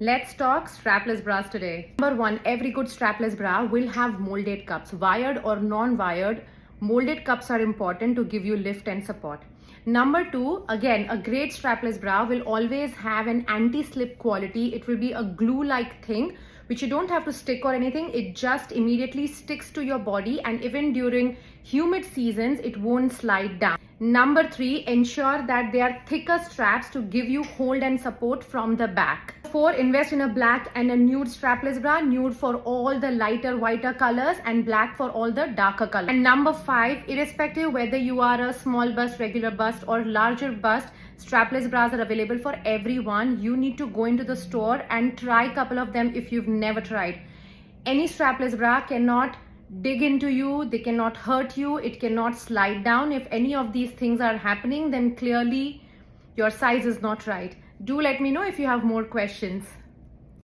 Let's talk strapless bras today. Number one, every good strapless bra will have molded cups. Wired or non-wired, molded cups are important to give you lift and support. Number two, again, a great strapless bra will always have an anti-slip quality. It will be a glue-like thing, which you don't have to stick or anything. It just immediately sticks to your body, and even during humid seasons, it won't slide down. Number three, ensure that they are thicker straps to give you hold and support from the back. Four, invest in a black and a nude strapless bra, nude for all the lighter, whiter colors and black for all the darker colors. And number five, irrespective whether you are a small bust, regular bust or larger bust, strapless bras are available for everyone. You need to go into the store and try a couple of them if you've never tried. Any strapless bra cannot dig into you, they cannot hurt you, it cannot slide down. If any of these things are happening, then clearly your size is not right. Do let me know if you have more questions.